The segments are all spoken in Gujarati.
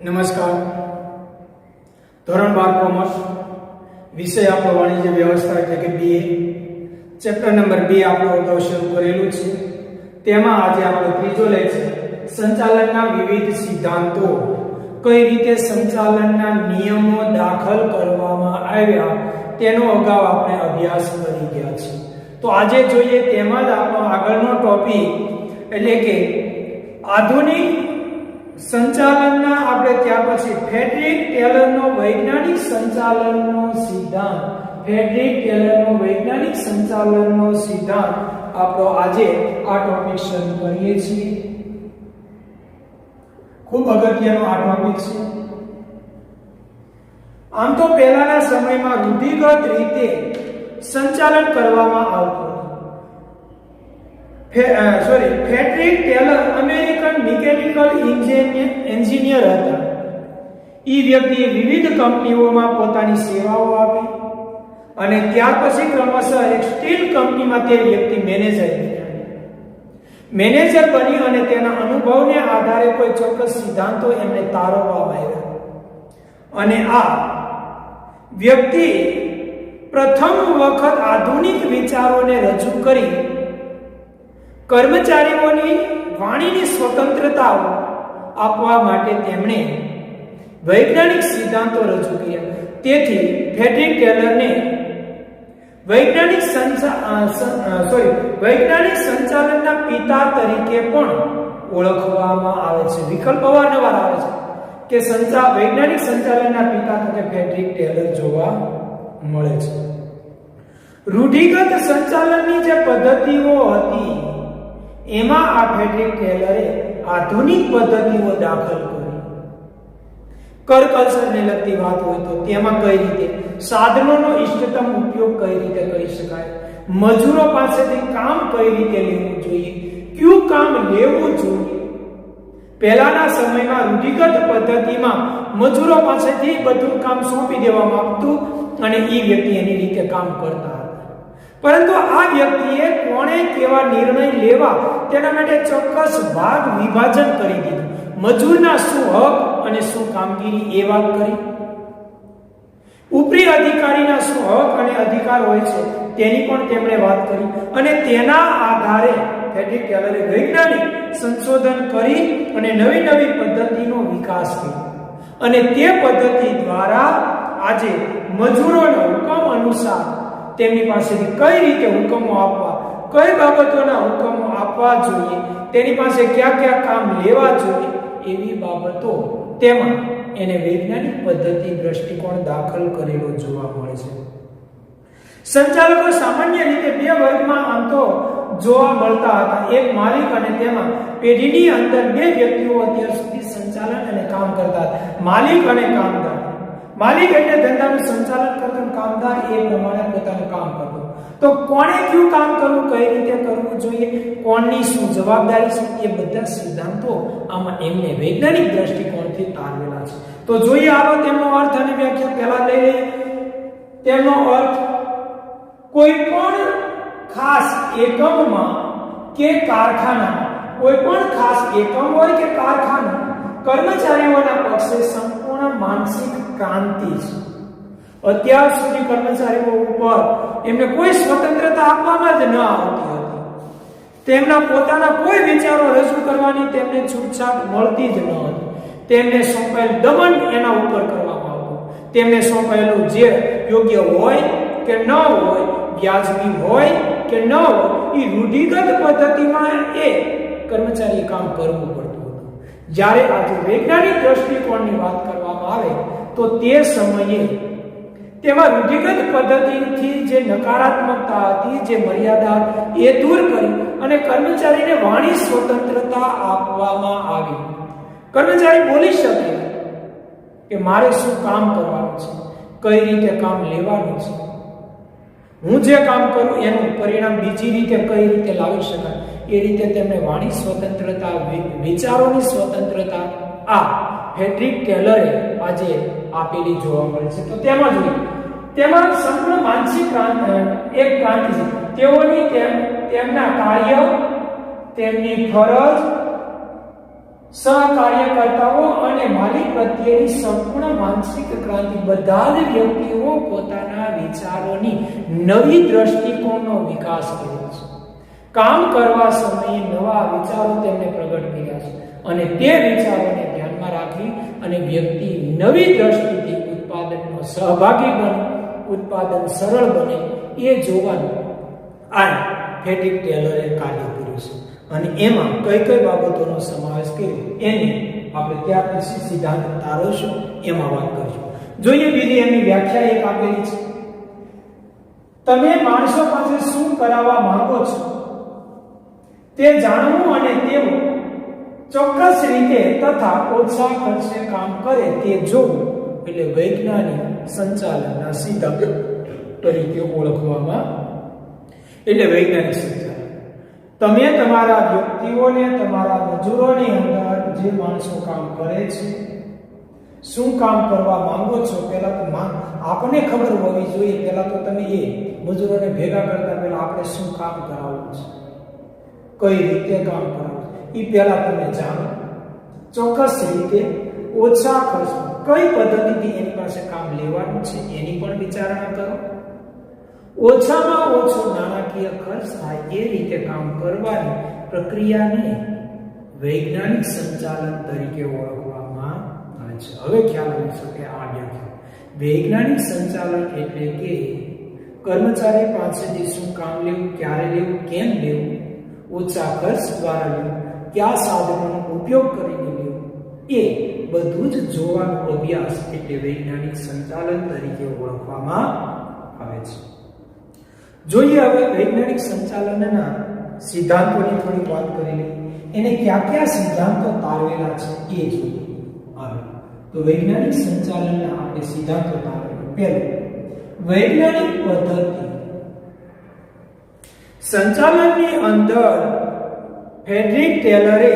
નમસ્કાર. ધોરણ 12 કોમર્સ વિષય આપણો વાણિજ્ય વ્યવસ્થા એટલે કે BA ચેપ્ટર નંબર 2 આપણો અગાઉ શરૂ કરેલું છે. તેમાં આજે આપણો ત્રીજો લેક્ચર સંચાલનના વિવિધ સિદ્ધાંતો, કઈ રીતે સંચાલનના નિયમો દાખલ કરવામાં આવ્યા તેનો અગાઉ આપણે અભ્યાસ કરી ગયા છે. તો આજે જોઈએ તેમાં જ આપણો આગળનો ટોપિક એટલે કે આધુનિક સંચાલનના આપણે ત્યાર પછી ફ્રેડરિક ટેલરનો વૈજ્ઞાનિક સંચાલનનો સિદ્ધાંત, ફ્રેડરિક ટેલરનો વૈજ્ઞાનિક સંચાલનનો સિદ્ધાંત આપણો આજે આ ટોપિક શરૂ કરીએ છીએ. ખૂબ અગત્યનો આ ટોપિક છે. આમ તો પહેલાના સમયમાં રૂઢિગત રીતે સંચાલન કરવામાં આવતું. Frederick Taylor American mechanical engineer હતા. એ વ્યક્તિએ વિવિધ કંપનીઓમાં પોતાની સેવાઓ આપી અને ત્યાર પછી ક્રમશઃ એક સ્ટીલ કંપનીમાં તે વ્યક્તિ મેનેજર બની અને તેના અનુભવને આધારે કોઈ ચોક્કસ સિદ્ધાંતો એમને તારવવામાં આવ્યા. અને આ વ્યક્તિ પ્રથમ વખત આધુનિક વિચારોને રજૂ કરી કર્મચારીઓની વાણીની સ્વતંત્રતા આપવા માટે તેમણે વૈજ્ઞાનિક સિદ્ધાંતો રજૂ કર્યા. તેથી ફ્રેડરિક ટેલરને વૈજ્ઞાનિક સંચાલનના પિતા તરીકે પણ ઓળખવામાં આવે છે. વિકલ્પ અવારનવાર આવે છે કે વૈજ્ઞાનિક સંચાલનના પિતા તરીકે ફ્રેડરિક ટેલર જોવા મળે છે. રૂઢિગત સંચાલનની જે પદ્ધતિઓ હતી એમાં આ ફ્રેડરિક ટેલરે આધુનિક પદ્ધતિઓ દાખલ કરી. કરકલ્ચરને લગતી વાત હોય તો તેમાં કઈ રીતે સાધનોનો ઇષ્ટતમ ઉપયોગ કઈ રીતે કરી શકાય, મજૂરો પાસેથી કામ કઈ રીતે લેવું જોઈએ, કયું કામ લેવું જોઈએ. પહેલાના સમયમાં રૂઢિગત પદ્ધતિમાં મજૂરો પાસેથી બધું કામ સોંપી દેવામાં આવતું અને એ વ્યક્તિ એની રીતે કામ કરતા. પરંતુ આ વ્યક્તિએ કોણે કેવા નિર્ણય લેવા તેના માટે ચોક્કસ ભાગ વિભાજન કરી દીધું. મજૂરના શું હક અને શું કામગીરી એ વાત કરી. ઉપરી અધિકારીના શું હક અને અધિકાર હોય છે તેની પણ તેમણે વાત કરી. અને તેના આધારે ફ્રેડરિક ટેલરે વૈજ્ઞાનિક સંશોધન કરી અને નવી નવી પદ્ધતિનો વિકાસ કર્યો. અને તે પદ્ધતિ દ્વારા આજે મજૂરોના હુકમ અનુસાર તેમની પાસેથી કઈ રીતે હુકમો આપવા, કઈ બાબતોના હુકમો આપવા જોઈએ, તેની પાસે કયા કયા કામ લેવા જોઈએ એવી બાબતો તેમાં એને વૈજ્ઞાનિક પદ્ધતિ દ્રષ્ટિકોણ દાખલ કરેલો જોવા મળે છે. સંચાલકો સામાન્ય રીતે બે વર્ગમાં આમ તો જોવા મળતા હતા. એક માલિક અને તેમાં પેઢીની અંદર બે વ્યક્તિઓ અત્યાર સુધી સંચાલન અને કામ કરતા હતા. માલિક અને કામદાર. માલિક એટલે ધંધાનું સંચાલન કરતો, કામદાર એ પ્રમાણે પોતાનું કામ કરતો. તો કોણે કયું કામ કરવું, કઈ રીતે કરવું જોઈએ, કોણની શું જવાબદારી છે, એ બધા સિદ્ધાંતો આમાં એમને વૈજ્ઞાનિક દ્રષ્ટિકોણથી તારવેલા છે. તો જોઈએ આવો તેમનો અર્થ અને વ્યાખ્યા પહેલા લઈ લઈએ. તેમનો અર્થ કોઈ પણ ખાસ એકમમાં કે કારખાનામાં, કોઈ પણ ખાસ એકમ હોય કે કારખાના કર્મચારીઓના પક્ષે સંપૂર્ણ માનસિક ક્રાંતિ છે. અત્યાર સુધી કર્મચારીઓ ઉપર એમને કોઈ સ્વતંત્રતા આપવામાં જ ન આવતી હતી. તેમના પોતાના કોઈ વિચારો રજૂ કરવાની તેમને છૂટછાટ મળતી જ ન હતી. તેમને સોંપાયેલ દમન એના ઉપર કરવામાં આવતું. તેમને સોંપાયેલું જે યોગ્ય હોય કે ન હોય, વ્યાજબી હોય કે ન હોય, એ રૂઢિગત પદ્ધતિમાં એ કર્મચારીએ કામ કરવું પડતું હતું. જ્યારે આજે વૈજ્ઞાનિક દ્રષ્ટિકોણની વાત કરવામાં આવે તો તે સમયે તેમાં રૂઢિગત પદ્ધતિથી જે નકારાત્મકતા હતી, જે મર્યાદા, એ દૂર કરી અને કર્મચારીને વાણી સ્વતંત્રતા આપવામાં આવી. કર્મચારી બોલી શકે કે મારે શું કામ કરવાનું છે, કઈ રીતે કામ લેવાનું છે, હું જે કામ કરું એનું પરિણામ બીજી રીતે કઈ રીતે લાવી શકાય, એ રીતે તેમને વાણી સ્વતંત્રતા, વિચારોની સ્વતંત્રતા આ ફ્રેડરિક ટેલરે આજે આપેલી જોવા મળે છે. તો તેમાં સંપૂર્ણ માનસિક એક ક્રાંતિ છે. તેઓની તેમના કાર્ય, તેમની ફરજ, સહકાર્યકર્તાઓ અને માલિક પ્રત્યેની સંપૂર્ણ માનસિક ક્રાંતિ, બધા જ વ્યક્તિઓ પોતાના વિચારોની નવી દ્રષ્ટિકોણનો વિકાસ કર્યો છે. કામ કરવા સમયે નવા વિચારો તેમને પ્રગટ કર્યા છે અને તે વિચારોને ધ્યાનમાં રાખી અને વ્યક્તિ નવી દ્રષ્ટિથી ઉત્પાદનનો સહભાગી બને, ઉત્પાદન સરળ બને એ જોવાનું આ ફ્રેડરિક ટેલરે કાર્ય કર્યું છે. અને એમાં કઈ કઈ બાબતોનો સમાવેશ કર્યો એની આપણે ત્યાર પછી સિદ્ધાંત તારવશું, એમાં વાત કરશું. જોઈએ બીજી એમની વ્યાખ્યા એક આપેલી છે. તમે માણસો પાસે શું કરાવવા માંગો છો તે જાણવું અને તેઓ ચોક્કસ રીતે તથા ઓછા ખર્ચે કામ કરે તે જોવું એટલે વૈજ્ઞાનિક સંચાલનના સિદ્ધાંત તરીકે ઓળખવામાં, એટલે વૈજ્ઞાનિક સંચાલન. તમે તમારા વ્યક્તિઓને, તમારા મજૂરોની અંદર જે માણસો કામ કરે છે, શું કામ કરવા માંગો છો, પહેલા તો આપણને ખબર હોવી જોઈએ. પહેલા તો તમે એ મજૂરોને ભેગા કરતા પહેલા આપણે શું કામ કરાવવું છે, કઈ રીતે કામ કરાવવું એ પહેલા તમે જાણો. ચોક્કસ રીતે ઓછા ખર્ચમાં કઈ પદ્ધતિથી એની પાસે કામ લેવાનું છે એની પણ વિચારણા કરો. ઓછામાં ઓછો નાણાકીય ખર્ચ થાય એ રીતે કામ કરવાની પ્રક્રિયાને વૈજ્ઞાનિક સંચાલન તરીકે ઓળખવામાં આવે છે. હવે ખ્યાલ આવી શકે આ વ્યાખ્યા. વૈજ્ઞાનિક સંચાલન એટલે કે કર્મચારી પાસેથી શું કામ લેવું, ક્યારે લેવું, કેમ લેવું, ઓછા ખર્ચ દ્વારા લેવું, કયા સાધનોનો ઉપયોગ કરીને લેવું, એ બધું જ જોવાનો અભ્યાસ એટલે વૈજ્ઞાનિક સંચાલન તરીકે ઓળખવામાં આવે છે. જોઈએ હવે વૈજ્ઞાનિક સંચાલનના સિદ્ધાંતોની થોડી વાત કરી લઈએ. એને કયા કયા સિદ્ધાંતો તારવેલા છે એ જોઈએ. આવે તો વૈજ્ઞાનિક સંચાલનના આપણે સિદ્ધાંતો તારવેલા. પહેલું, વૈજ્ઞાનિક પદ્ધતિ. સંચાલનની અંદર ફ્રેડરિક ટેલરે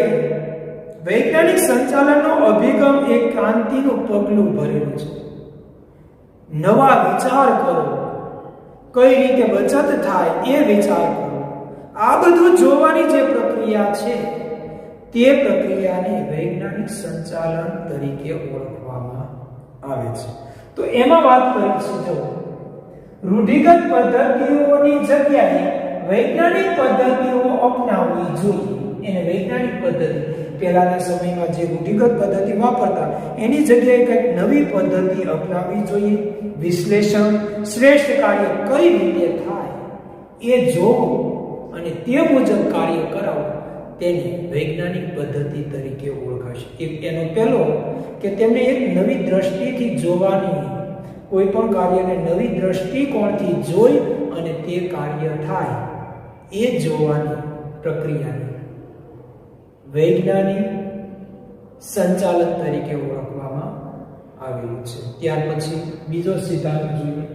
વૈજ્ઞાનિક સંચાલનનો અભિગમ એક ક્રાંતિનું પગલું ભરેલું છે. નવા વિચાર કરો, કઈ રીતે બચત થાય એ વિચાર કરો, આ બધું જોવાની જે પ્રક્રિયા છે તે પ્રક્રિયાને વૈજ્ઞાનિક સંચાલન તરીકે ઓળખવામાં આવે છે. તો એમાં વાત કરી છે, જો રૂઢિગત પદ્ધતિઓની જગ્યાએ વૈજ્ઞાનિક પદ્ધતિઓ અપનાવવી જોઈએ. એને વૈજ્ઞાનિક પદ્ધતિ, પહેલાના સમયમાં જે રૂઢિગત પદ્ધતિ વાપરતા એની જગ્યાએ કંઈક નવી પદ્ધતિ અપનાવવી જોઈએ. વિશ્લેષણ, શ્રેષ્ઠ કાર્ય કઈ રીતે થાય એ જોવું અને તે મુજબ કાર્ય કરાવવું તેને વૈજ્ઞાનિક પદ્ધતિ તરીકે ઓળખાશે. એનો પહેલો કે તેમને એક નવી દ્રષ્ટિથી જોવાની, કોઈ પણ કાર્યને નવી દ્રષ્ટિકોણથી જોઈ અને તે કાર્ય થાય એ જોવાની પ્રક્રિયાને વૈજ્ઞાનિક સંચાલન તરીકે ઓળખવામાં આવેલું છે. ત્યાર પછી બીજો સિદ્ધાંત જોઈએ,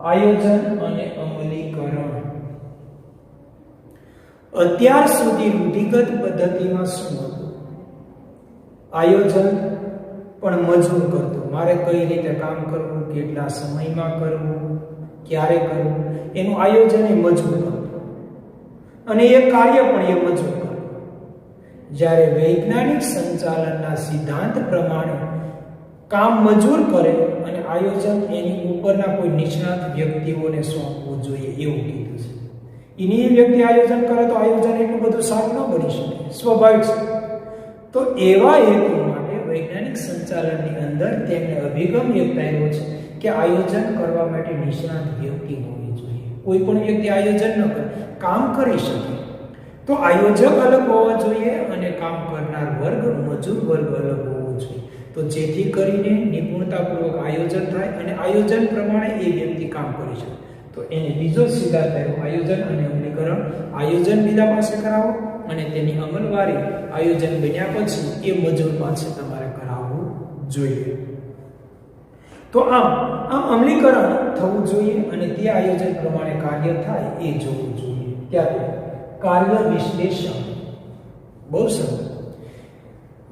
આયોજન અને અમલીકરણ. અત્યાર સુધી રૂઢિગત પદ્ધતિમાં શું હતું? આયોજન પણ મજૂર કરતો, મારે કઈ રીતે કામ કરવું, કેટલા સમયમાં કરવું, ક્યારે કરવું, એનું આયોજન એ મજૂર કરતો અને એ કાર્ય પણ એ મજૂર કરતો. જ્યારે વૈજ્ઞાનિક સંચાલનના સિદ્ધાંત પ્રમાણે કામ મજૂર કરે અને આયોજન એની ઉપરના કોઈ નિષ્ણાત વ્યક્તિઓને સોંપવું જોઈએ એવું કીધું છે. એની વ્યક્તિ આયોજન કરે તો આયોજન એટલું બધું સારું ન બની શકે, સ્વાભાવિક છે. તો એવા હેતુ માટે વૈજ્ઞાનિક સંચાલનની અંદર તેમને અભિગમ એક પાડ્યો છે કે આયોજન કરવા માટે નિષ્ણાત વ્યક્તિ હોવી જોઈએ. કોઈ પણ વ્યક્તિ આયોજન ન કરે, કામ કરી શકે તો આયોજક અલગ હોવા જોઈએ અને કામ કરનાર વર્ગ, મજૂર વર્ગ અલગ હોવો જોઈએ. તો જેથી કરીને નિપુણતાપૂર્વક આયોજન થાય અને આયોજન પ્રમાણે એ વ્યક્તિ કામ કરી શકે. તો એને બીજો સિદ્ધાંત આવ્યો, આયોજન અને અમલીકરણ. આયોજન બીજા પાસે કરાવો અને તેની અમલવારી આયોજન બન્યા પછી એ મજૂર પાસે તમારે કરાવવું જોઈએ. તો આમ અમલીકરણ થવું જોઈએ અને તે આયોજન પ્રમાણે કાર્ય થાય એ જોવું જોઈએ. ત્યારે કાર્ય વિશ્લેષણ બહુ સરળ.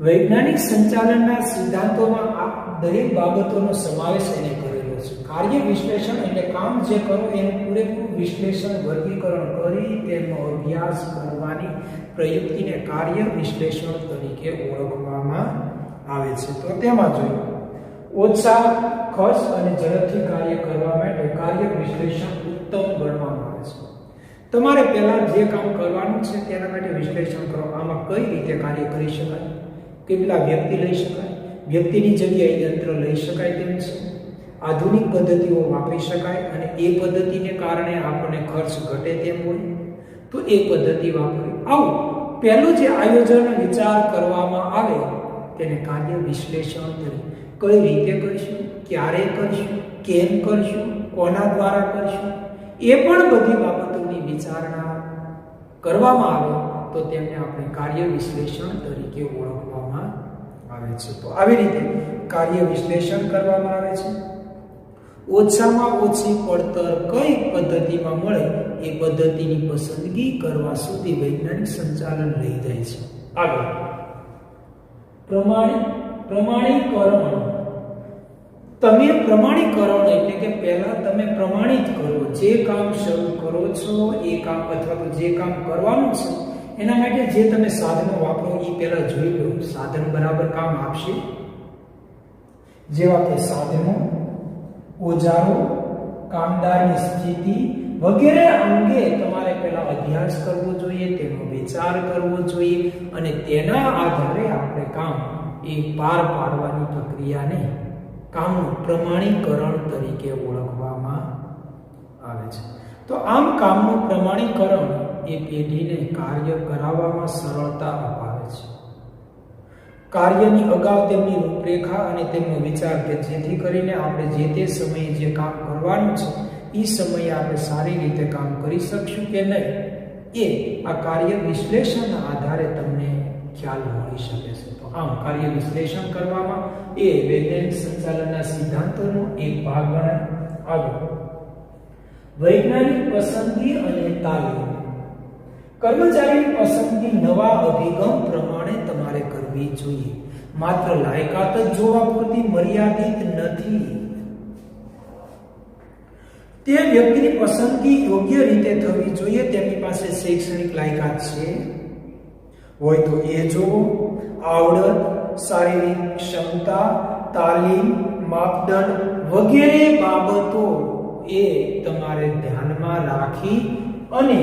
વૈજ્ઞાનિક સંચાલનના સિદ્ધાંતોમાં આ દરેક બાબતોનો સમાવેશ એને કરેલો છે. છે. કાર્ય વિશ્લેષણ એટલે કામ જે કરો એનું પૂરેપૂરું વિશ્લેષણ વર્ગીકરણ કરી તેનો અભ્યાસ કરવાની પ્રયુક્તિને કાર્ય વિશ્લેષણ તરીકે ઓળખવામાં આવે છે. તો તેમાં જોઈએ ઓછા ખર્ચ અને ઝડપથી કાર્ય કરવા માટે કાર્ય વિશ્લેષણ ઉત્તમ ગણવામાં આવે છે. તમારે પહેલા જે કામ કરવાનું છે તેના માટે વિશ્લેષણ કરો. આમાં કઈ રીતે કાર્ય કરી શકાય, કેટલા વ્યક્તિ લઈ શકાય, વ્યક્તિની જગ્યાએ યંત્ર લઈ શકાય તેમ છે, આધુનિક પદ્ધતિઓ વાપરી શકાય અને એ પદ્ધતિને કારણે આપણને ખર્ચ ઘટે તેમ હોય તો એ પદ્ધતિ વાપરી. આવું પહેલું જે આયોજન વિચાર કરવામાં આવે તેને કાર્ય વિશ્લેષણ તરીકે કઈ રીતે કરીશું, ક્યારે કરીશું, કેમ કરીશું, કોના દ્વારા કરીશું, એ પણ બધી બાબતોની વિચારણા કરવામાં આવે તો તેમને આપણે કાર્ય વિશ્લેષણ તરીકે ઓળખવામાં આવે છે. તો આવી રીતે કાર્ય વિશ્લેષણ કરવામાં આવે છે. ઓછામાં ઓછી પડતર કઈ પદ્ધતિમાં મળે એ પદ્ધતિની પસંદગી કરવા સુધી વૈજ્ઞાનિક સંચાલન લઈ જાય છે. આગળ પ્રમાણીકરણ. તમે પ્રમાણીકરણ એટલે કે પહેલા તમે પ્રમાણિત કરો. જે કામ શરૂ કરો છો એ કામ અથવા તો જે કામ કરવાનું છે એના માટે જે તમે સાધનો વાપરો એ પહેલા જોઈ લો. સાધન બરાબર કામ આપશે? જેવા કે સાધનો, ઓજારો, કામદારની સ્થિતિ વગેરે અંગે તમારે પહેલા અભ્યાસ કરવો જોઈએ, તેનો વિચાર કરવો જોઈએ અને તેના આધારે આપણે કામ એ પાર પાડવાની પ્રક્રિયાને કામનું પ્રમાણીકરણ તરીકે ઓળખવામાં આવે છે. તો આમ કામનું પ્રમાણીકરણ એ પેઢીને કાર્ય કરાવવામાં સરળતા અપાવે છે. કાર્યની અગાઉ તેમની રૂપરેખા અને તેમનો વિચાર કે જેથી કરીને આપણે જે તે સમયે જે કામ કરવાનું છે એ સમયે આપણે સારી રીતે કામ કરી શકશું કે નહીં એ આ કાર્ય વિશ્લેષણના આધારે તમને ખ્યાલ મળી શકે છે. તો આમ કાર્ય વિશ્લેષણ કરવામાં એ વૈજ્ઞાનિક સંચાલનના સિદ્ધાંતોનો એક ભાગ ગણાય. આગળ વૈજ્ઞાનિક પસંદગી અને તાલીમ. કર્મચારીની પસંદગી નવા અભિગમ પ્રમાણે તમારે કરવી જોઈએ. માત્ર લાયકાત જ જોવા પૂરતી મર્યાદિત નથી. તે વ્યક્તિની પસંદગી યોગ્ય રીતે થવી જોઈએ. તેમની પાસે શૈક્ષણિક લાયકાત છે હોય તો એ જોવો, આવડત, શારીરિક ક્ષમતા, તાલીમ, માપદંડ વગેરે બાબતો એ તમારે ધ્યાનમાં રાખી અને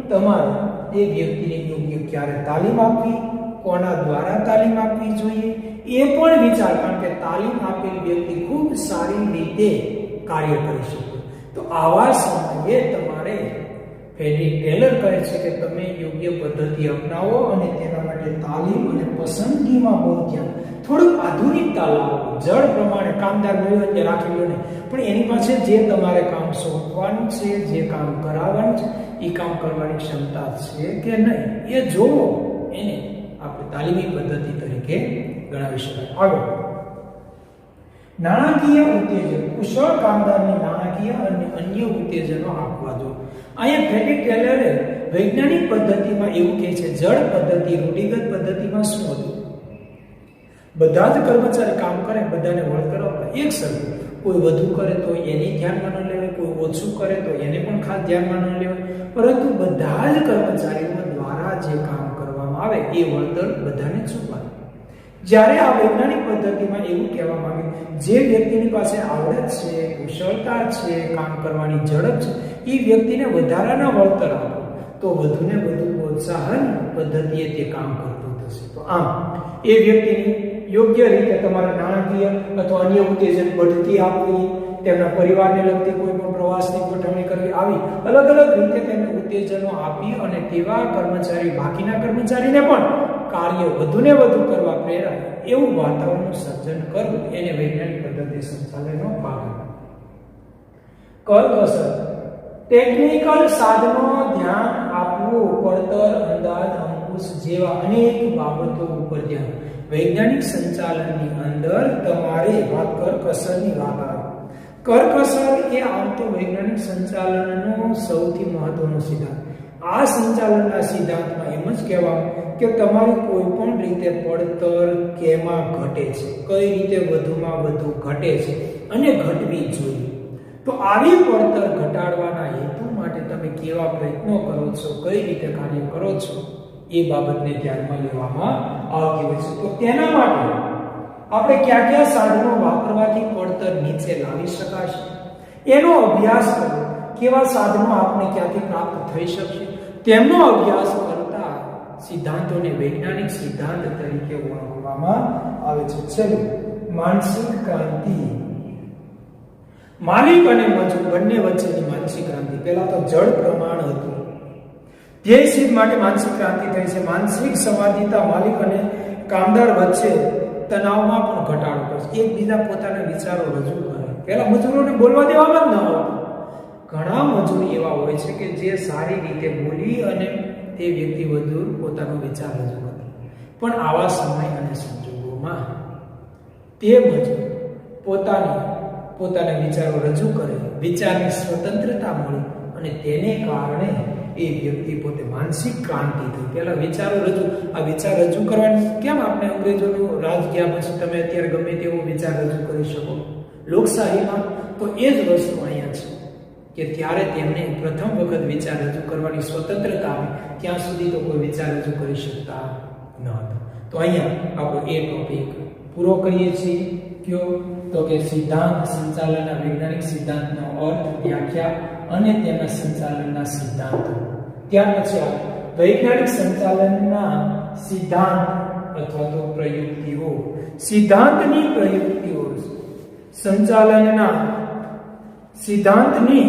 તમારે એ વ્યક્તિને યોગ્ય ક્યારે તાલીમ આપવી, કોના દ્વારા તાલીમ આપવી જોઈએ એ પણ વિચાર. કારણ કે તાલીમ આપેલી વ્યક્તિ ખૂબ સારી રીતે કાર્ય કરી શકે. તો આવા સમયે તમારે ફ્રેડરિક ટેલર કહે છે કે તમે યોગ્ય પદ્ધતિ અપનાવો અને તેના માટે તાલીમ અને પસંદગીમાં બહુ ધ્યાન. થોડુંક આધુનિકતા લાવો. જળ પ્રમાણે કામદાર મેળવો તે રાખી લો ને, પણ એની પાસે જે તમારે કામ સોંપવાનું છે, જે કામ કરાવવાનું છે એ કામ કરવાની ક્ષમતા છે કે નહીં એ જોવો. એને આપણે તાલીમી પદ્ધતિ તરીકે ગણાવી શકાય. આગળ નાણાકીય ઉત્તેજન. કુશળ કામદારને નાણાકીય અને અન્ય ઉત્તેજનો આપવા દો. અહીંયા ફ્રેડરિક ટેલરે વૈજ્ઞાનિક પદ્ધતિમાં એવું કહે છે, જળ પદ્ધતિ રૂઢિગત પદ્ધતિમાં શું હતું? બધા જ કર્મચારી કામ કરે, બધાને વળતર આપે એક સરખું. કોઈ વધુ કરે તો એને ધ્યાનમાં ન લેવાય, કોઈ ઓછું કરે તો એને પણ ખાસ ધ્યાનમાં ન લેવાય, પરંતુ બધા જ કર્મચારીઓ દ્વારા જે કામ કરવામાં આવે એ વળતર બધાને ચૂકવાય. જ્યારે આ વૈજ્ઞાનિક પદ્ધતિમાં એવું કહેવામાં આવે જે વ્યક્તિની પાસે આવડત છે, કુશળતા છે, કામ કરવાની ઝડપ છે એ વ્યક્તિને વધારાના વળતર આપો તો વધુને વધુ પ્રોત્સાહન પદ્ધતિએ તે કામ કરતું થશે. તો આમ એ વ્યક્તિની યોગ્ય રીતે તમારા નાણાકીય અથવા અન્ય ઉત્તેજન બઢતી આપવી, તેમના પરિવારને લગતી કોઈ પણ પ્રવાસની ગોઠવણી કરવી, આવી અલગ અલગ રીતે તેમને ઉત્તેજનો આપી અને તેવા કર્મચારી બાકીના કર્મચારીને પણ કાર્ય વધુને વધુ કરવા પ્રેરાય એવું વાતાવરણનું સર્જન કરવું એને વૈજ્ઞાનિક પદ્ધતિ સંચાલનનો ભાગ છે. કરકસર. ટેકનિકલ સાધનો, ધ્યાન આપવું, પડતર, અંદાજ, અંકુશ જેવા અનેક બાબતો ઉપર ધ્યાન. વૈજ્ઞાનિક સંચાલનની અંદર તમારે વાત કરકસરની વાત આવે. કરકસર એ આમ તો વૈજ્ઞાનિક સંચાલનનો સૌથી મહત્વનો સિદ્ધાંત. આ સંચાલનના સિદ્ધાંતમાં એમ જ કહેવામાં કે તમારી કોઈ પણ રીતે પડતર કેમાં ઘટે છે, કઈ રીતે વધુમાં વધુ ઘટે છે અને ઘટવી જોઈએ. તો આવી પડતર ઘટાડવાના હેતુ માટે તમે કેવા પ્રયત્નો કરો છો, કઈ રીતે કાર્ય કરો છો, એ બાબતને ધ્યાનમાં લેવામાં આવતી હોય છે. તો તેના માટે આપણે કયા કયા સાધનો વાપરવાથી પડતર નીચે લાવી શકાશે એનો અભ્યાસ કરો. કેવા સાધનો આપણે ક્યાંથી પ્રાપ્ત થઈ શકશે તેમનો અભ્યાસ કરતા સિદ્ધાંતોને વૈજ્ઞાનિક સિદ્ધાંત તરીકે ઓળખવામાં આવે છે. ચલો, માનસિક ક્રાંતિ. માલિક અને મજૂર બંને વચ્ચેની માનસિક ક્રાંતિ. પહેલા તો જળ પ્રમાણ હતું, ધ્યેય સિદ્ધ માટે માનસિક ક્રાંતિ થઈ છે. માનસિક સંવાદિતા માલિક અને કામદાર વચ્ચે તણાવમાં પણ ઘટાડો કરશે. એકબીજા પોતાના વિચારો રજૂ કરે. પહેલા મજૂરોને બોલવા દેવામાં જ ન આવતું. ઘણા મજૂર એવા હોય છે કે જે સારી રીતે બોલી અને તે વ્યક્તિ વધુ પોતાનો વિચાર રજૂ કરે, પણ આવા સમય અને સંજોગોમાં તે મજૂર પોતાના વિચારો રજૂ કરે, વિચારની સ્વતંત્રતા મળી અને તેને કારણે એ વ્યક્તિ પોતે માનસિક ક્રાંતિ થઈ. પહેલા વિચારો વિચાર રજૂ કરવાની કેમ આપણે અંગ્રેજોનું રાજ ગયા પછી તમે અત્યારે ગમે તેવો વિચાર રજૂ કરી શકો લોકશાહીમાં, તો એ જ વસ્તુ અહીંયા છે કે ત્યારે તેમને પ્રથમ વખત વિચાર રજૂ કરવાની સ્વતંત્રતા આપી. ત્યાં સુધી તો કોઈ વિચાર રજૂ કરી શકતા ન હતા. તો અહીંયા આપણો એ ટોપિક પૂરો કરીએ છીએ. કયો? તો કે સિદ્ધાંત, સંચાલનના વૈજ્ઞાનિક સિદ્ધાંતનો અર્થ, વ્યાખ્યા અને તેના સંચાલનના સિદ્ધાંતો. ત્યાર પછી વૈજ્ઞાનિક સંચાલનના સિદ્ધાંત અથવા તો પ્રયુક્તિઓ. સિદ્ધાંતની પ્રયુક્તિઓ, સંચાલનના સિદ્ધાંતની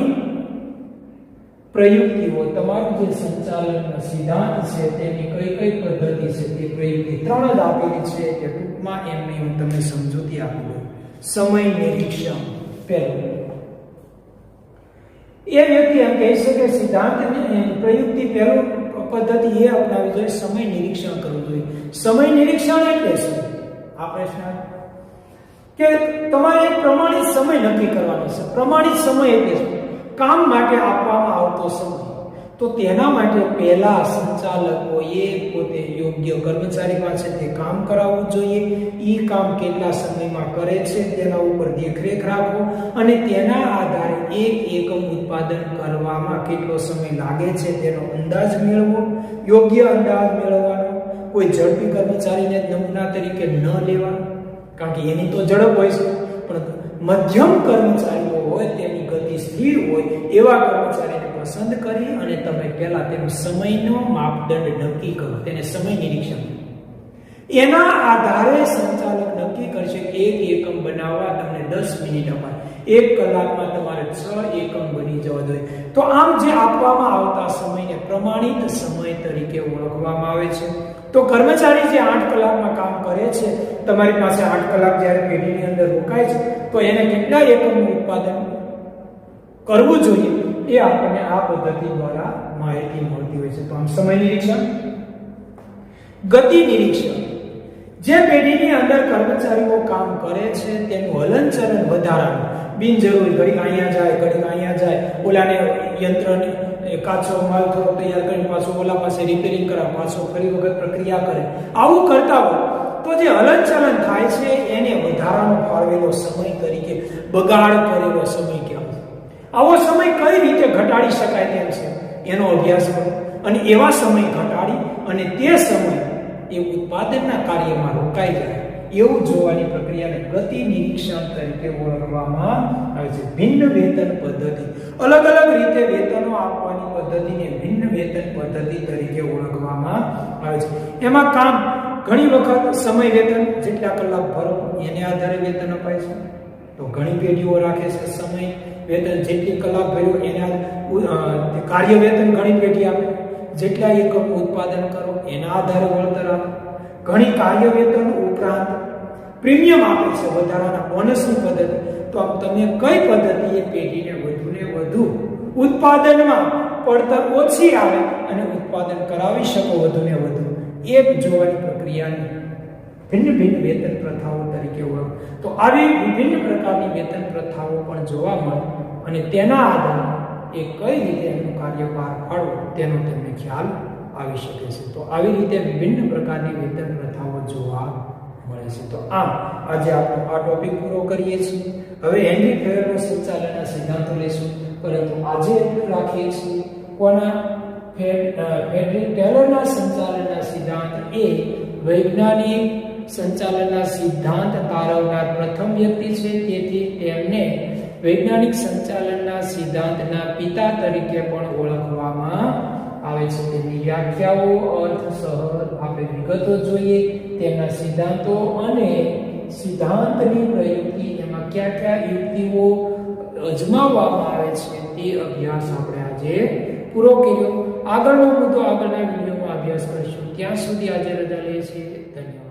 પ્રયુક્તિઓ. તમારું જે સંચાલનનો સિદ્ધાંત છે તેની કઈ કઈ પદ્ધતિ છે તે પ્રયુક્તિ 3 જ આપેલી છે કે ટૂંકમાં એમની હું તમને સમજૂતી આપી દઉં. સમય નિરીક્ષણ. પહેલું એ વ્યક્તિ એમ કહી શકે સિદ્ધાંતની પ્રયુક્તિ પહેલું પદ્ધતિ એ અપનાવી જોઈએ, સમય નિરીક્ષણ કરવું જોઈએ. સમય નિરીક્ષણ એટલે શું? આ પ્રશ્ન કે તમારે એક પ્રમાણિત સમય નક્કી કરવાનો છે. પ્રમાણિત સમય એટલે શું? કામ માટે આપવામાં આવતો સમય. તો તેના માટે પહેલા સંચાલકોએ પોતે યોગ્ય કર્મચારી પાસેથી કામ કરાવવું જોઈએ. ઈ કામ કેટલા સમયમાં કરે છે તેના ઉપર દેખરેખ રાખવો અને તેના આધારે એક એકમ ઉત્પાદન કરવામાં કેટલો સમય લાગે છે તેનો અંદાજ મેળવવો. યોગ્ય અંદાજ મેળવવાનો. કોઈ ઝડપી કર્મચારીને નમૂના તરીકે ન લેવા, કારણ કે એની તો ઝડપ હોય છે, પણ મધ્યમ કર્મચારીઓ હોય, તેની ગતિ સ્થિર હોય એવા કર્મચારીને પસંદ કરી અને તમે પહેલા તેનો સમયનો માપદંડ નક્કી કરો, તેને સમય નિરીક્ષણ. એના આધારે સંચાલક નક્કી કરશે કે એક એકમ બનાવવા તમને 10 મિનિટ અપાય, 1 કલાકમાં તમારે 6 એકમ બની જવા જોઈએ. તો આમ જે આપવામાં આવતા સમયને પ્રમાણિત સમય તરીકે ઓળખવામાં આવે છે. તો કર્મચારી જે 8 કલાકમાં કામ કરે છે, તમારી પાસે 8 કલાક જ્યારે પેઢીની અંદર રોકાય છે, તો એને કેટલા એકમનું ઉત્પાદન કરવું જોઈએ એ આપણને આ પદ્ધતિ દ્વારા માહિતી મળતી હોય છે. તો આમ સમય નિરીક્ષણ. ગતિ નિરીક્ષણ. જે પેઢીની અંદર કર્મચારીઓ કામ કરે છે તેનું હલનચલન વધારાનું, બિનજરૂરી ઘડીક અહીંયા જાય, ઘડીક અહીંયા જાય, ઓલાને યંત્રને કાચો માલ થોડો તૈયાર કરીને પાછો ઓલા પાસે રિપેરિંગ કરાવ, પાછો ફરી વખત પ્રક્રિયા કરે, આવું કરતા હોય તો જે હલનચલન થાય છે એને વધારાનો ફાળવેલો સમય તરીકે બગાડ કરેલો સમય કહેવાય. આવો સમય કઈ રીતે ઘટાડી શકાય તેમ છે એનો અભ્યાસ કરો અને એવા સમય ઘટાડી અને તે સમય એ ઉત્પાદનના કાર્યમાં રોકાઈ જાય એવું જોવાની પ્રક્રિયાને ગતિ નિરીક્ષણ તરીકે ઓળખવામાં આવે છે. ભિન્ન વેતન પદ્ધતિ. અલગ અલગ રીતે વેતનો આપવાની પદ્ધતિને ભિન્ન વેતન પદ્ધતિ તરીકે ઓળખવામાં આવે છે. એમાં કામ ઘણી વખત સમય વેતન, જેટલા કલાક ભરો એને આધારે વેતન અપાય છે. તો ઘણી પેઢીઓ રાખે છે સમય વેતન, જેટલી કલાક ભર્યો એના કાર્ય વેતન ઘણી પેઢી આપે, જેટલા એકમ ઉત્પાદન કરો એના આધારે વળતર આપે. ઘણી કાર્ય વેતન ઉપરાંત પ્રીમિયમ આપે છે, વધારાના બોનસની પદ્ધતિ. તો આમ તમે કઈ પદ્ધતિએ પેઢીને વધુને વધુ ઉત્પાદનમાં પડતર ઓછી આવે અને ઉત્પાદન કરાવી શકો વધુને વધુ એ જોવાની પ્રક્રિયાને ભિન્ન ભિન્ન વેતન પ્રથાઓ તરીકે ઓળખ. તો આવી વિભિન્ન પ્રકારની વેતન પ્રથાઓ પણ જોવા મળે અને તેના આધારે એ કઈ રીતે એમનું કાર્ય પાર પાડવું તેનો તેમને ખ્યાલ આવી શકે છે. તો આવી રીતે વિભિન્ન પ્રકારની વેતન પ્રથાઓ જોવા મળે છે. તો આમ આજે આપણો આ ટોપિક પૂરો કરીએ છીએ. હવે હેનરી ફેરનો સંચાલનના સિદ્ધાંતો લઈશું, પરંતુ આજે એટલું રાખીએ છીએ. કોના? ફ્રેડરિક ટેલરના સંચાલનના સિદ્ધાંત એ વૈજ્ઞાનિક સંચાલનના સિદ્ધાંત તારવનાર પ્રથમ વ્યક્તિ છે. તેથી તેમને વૈજ્ઞાનિક સંચાલનના સિદ્ધાંતના પિતા તરીકે પણ ઓળખવામાં આવે છે. તેની વ્યાખ્યાઓ, અર્થ, સહજ આપણે વિગતો જોઈએ, તેમના સિદ્ધાંતો અને સિદ્ધાંતની પ્રયુક્તિ, એમાં કયા કયા યુક્તિઓ અજમાવવામાં આવે છે તે અભ્યાસ આપણે આજે પૂરો કર્યો. આગળનો મુદ્દો આગળના વિડીયોમાં અભ્યાસ કરીશું. ત્યાં સુધી આજે રજા લઈએ છીએ. ધન્યવાદ.